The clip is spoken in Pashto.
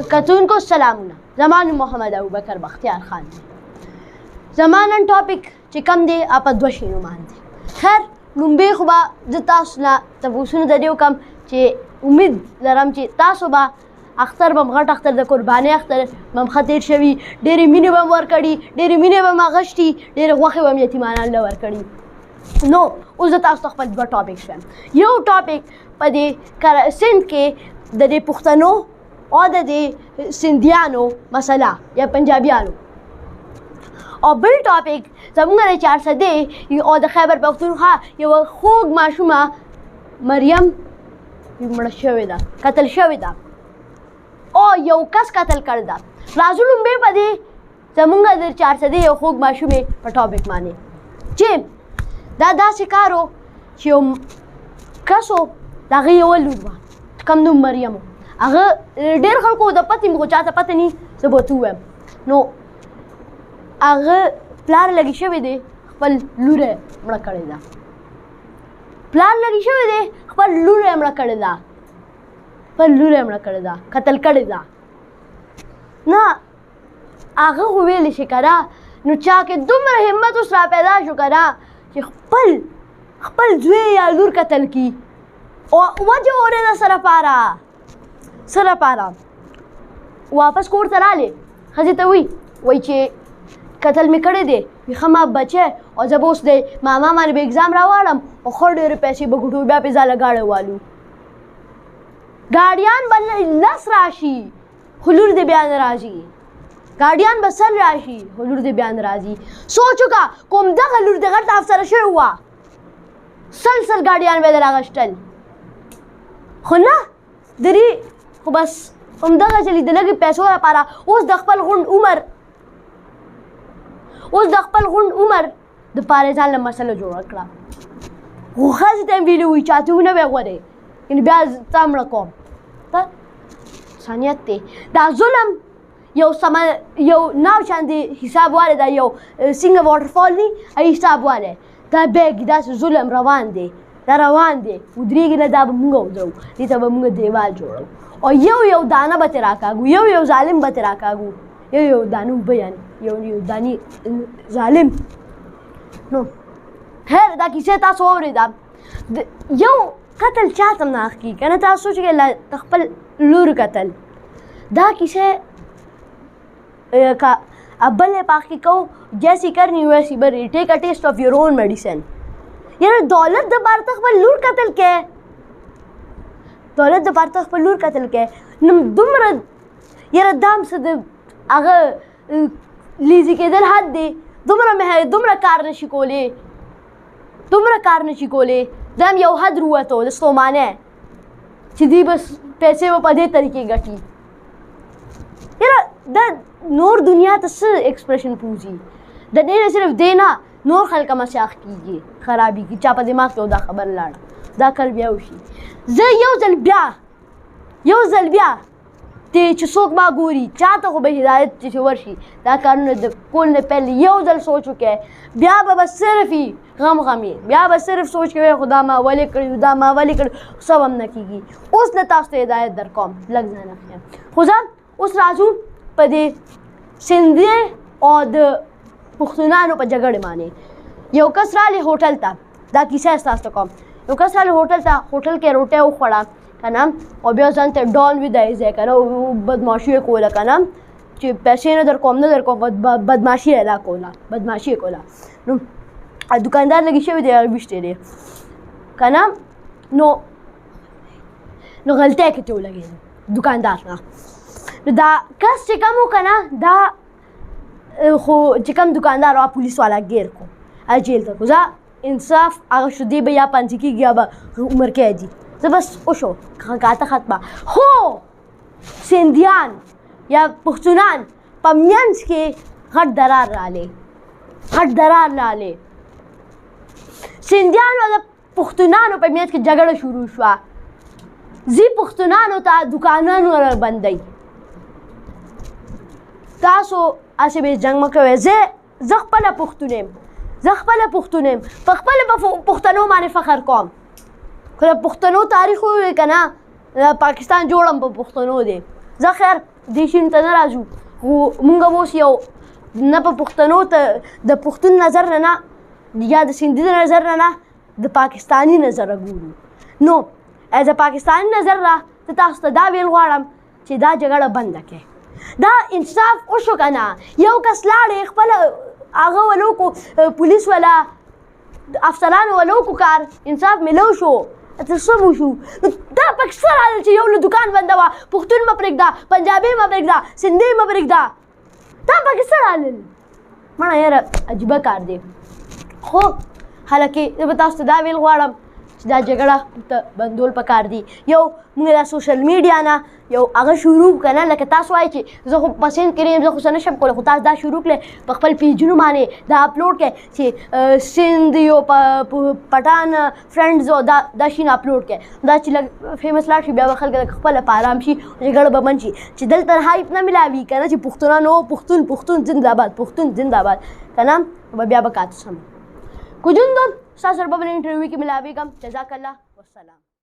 کتونکو سلامونه. زما نوم محمد ابوبکر بختیار خان دی. زما نن ټاپک چې کوم دی په دوه شیانو باندې. خیر لومبۍ خو به زه تاسو نه تپوسونه د دې وکړم چې امید لرم چې تاسو به اختر به م غټ اختر د قربانۍ اختر به م ښه تېر شوي، ډېرې مینې به م ورکړي، ډېرې مینې به م اخیستي، ډېرې غوښې به م یتیمانانو له ورکړي. نو اوس زه تاسو ته خپل دوه ټاپک شویم. یو ټاپک په دې سند کې د دې پښتنو او د دې سندیانو مسله یا پنجابیانو، او بل ټاپک زموږ د 400 او د خیبر پښتونخوا یوه خوږ ماشومه مریم مړه شوې ده، قتل شوې ده او یو کس قتل کړی ده. راځو لومبۍ په دې زموږ د 400 یو خوږ ماشومې په ټاپک باندې چې دا داسې کار و چې یو کس و د هغه یوه لور وه کوم نوم مریم و. هغه ډېر خلکو د پتې مې خو چاته پته نه زه به ورته ووایم. نو هغه پلار لګي شوی دی، خپل لور یې مړه کړې ده. پلار لګي شوی دی، خپل لور یې مړه کړې ده، خپل لور یې مړه کړې ده، قتل کړې ده. نه هغه خو ویلی شي که نه، نو چا کې دومره همت اوس را پیدا شو که نه چې خپل زوی یا لور قتل کي. او وجه اورېده څه لپاره واپس کور ته راغلې، ښځې ته وایي چې قتل مې کړی دی، وي ښه ما بچی او زه به اوس د ماما باندې به اګزام راواړم او ښه ډېرې پیسې به ګټو، بیا پې ځاله ګاډی والو. ګاډیان به 10 راشي خو لور دې بیا نه راځي، ګاډیان به 100 راشي خو لور دې بیا نه راځي. سوچ وکړه کوم دغه لور دې غټ افسره شوې وه 100 ګاډیان به یې در اخیستل، خو نه درې خو بس همدغه چلي د لږې پیسو لپاره اوس د خپل غونډ عمر دپاره یې ځان له مسله جوړه کړه. خو ښځې ته یې ویلي وي چې اته ونه به یې غورې، یعنې بیا تا مړه کوم. ته انسانیت دی. دا ظلم یو ناو شاندې حساب والی دا یو څنګه واټرفال دی حساب والی دا بیګ داسې ظلم روان دی، دا روان دی ودرېږي نه، دا به مونږ ودرو، دې ته به مونږ دیوال جوړو او یو دانه به ترې راکاږو، یو ظالم به ترې راکاږو، یو دانه اوبه یعنې یو دانې ظالم. نو خیر دا کیسې تاسو واورېده. یو قتل چاته نه کېږي که نه، تاسو سوچ کړئ د خپل لور قتل. دا کیسې که بل پاکې کوو جیسی کرنی ویسی بری، ټیک اے ټیسٹ آف یور اون میډیسن. یاره دولت دپاره ته خپل لور قتل کې، دولت دپاره ته خپل لور قتل کې. نو دومره یاره دا هم څه د هغه لیزي کېدل حد دی، دومره کار نشي کولی، دا هم یو حد رووته د ستومانۍ چې دوی بس پیسې به په دې طریقې ګټي. یاره دا نور دنیا ته څه ایکسپریشن پوځي، د دې نه صرف دی نه نور خلک هم سیاخ کېږي، خرابېږي، چا په دماغ کې دا خبر لاړه، دا کار بیا وشي. زه یو ځل بیا چې څوک ما ګوري چاته خو به هدایت چې ورشي دا کارونه د کول نه پیل یو ځل سوچ وکړئ، بیا به بس صرف غم بیا به صرف سوچ کوئ خو دا ما ولې کړي، دا ما ولې کړي، څه هم نه کېږي. اوس نه تاسو ته هدایت در کوم لږ ځان اخلم. خو ځه اوس راځو په دې سندې او د پښتونانو په جګړې باندې. یو کس راغلی هوټل ته، دا کیسه ستاسو ته کوم. یو کس راغلی هوټل ته، هوټل کې روټۍ وخوړه که نه، او بیا ځان ته ډان ویدایي ځای که نه، بدماشي یې کوله که نه، چې پیسې نه در کوم بدماشي یې کوله. نو دوکاندار لګي شوی دی، ویشتی دی که نه، نو غلطۍ کې ته ولګېده دوکاندار نه. نو دا کس چې کوم و که نه، دا خو چې کوم دوکاندار و پولیس والا ګیر کو جیل ته کو. زه انصاف هغه شو دی به یا پانسي کېږي یا به عمر قید دي. زه بس وشو کاته ختمه. خو سندیان یا پښتونان په منځ کې غټ درار راغلی. سندیانو د پښتونانو په منځ کې جګړه شروع شوه. زی پښتونانو ته دوکانونه بندوي. تاسو هسې به جنګ مه کوئ. زه خپله پښتون یم، په خپله پښتنو باندې فخر کوم. که د پښتنو تاریخ ووایي که نه، پاکستان جوړ هم په پښتنو دی. زه خیر دې شین ته نه راځو خو مونږ اوس یو نه په پښتنو ته د پښتون نظر نه یا د سندي د نظر نه د پاکستاني نظره ګورو نو ایز ا پاکستاني نظر را زه تاسو ته دا ویل غواړم چې دا جګړه بنده کړئ دا انصاف وشو که نه یو کس لاړې خپله هغه ولوکو پولیس ولا افسرانو ولوکو کار انصاف میلو شو ته څه وشو دا پکې څه راغلل چې یو له دوکان بنده وه پښتون مه پرېږده پنجابي مه پرېږده سندي مه پرېږده دا پکې څه راغلل مړه یاره عجیبه کار دی خو حالکې زه به تاسو ته دا ویل غواړم چې دا جګړه ته بندول پکار دي یو موږ دا سوشل میډیا نه یو هغه شروع که نه لکه تاسو وایئ چې زه خو په سند کې یم زه خو څه نشم کولی خو تاسو دا شروع کړئ په خپل پیجونو باندې دا اپلوډ کړئ چې سند یو پټان فرینډز دا شین اپلوډ کړئ دا چې لږ فیمس لاړ شي بیا به خلک خپله په ارام شي جګړه به بند شي چې دلته هایپ نه ملاوي که نه چې پښتونان هو پښتون زنده‌باد پښتون زنده‌باد که نه بیا به کاتو سم کجون دو ستاسو سره په بل انټرویو کې ملاویږم جزاک الله والسلام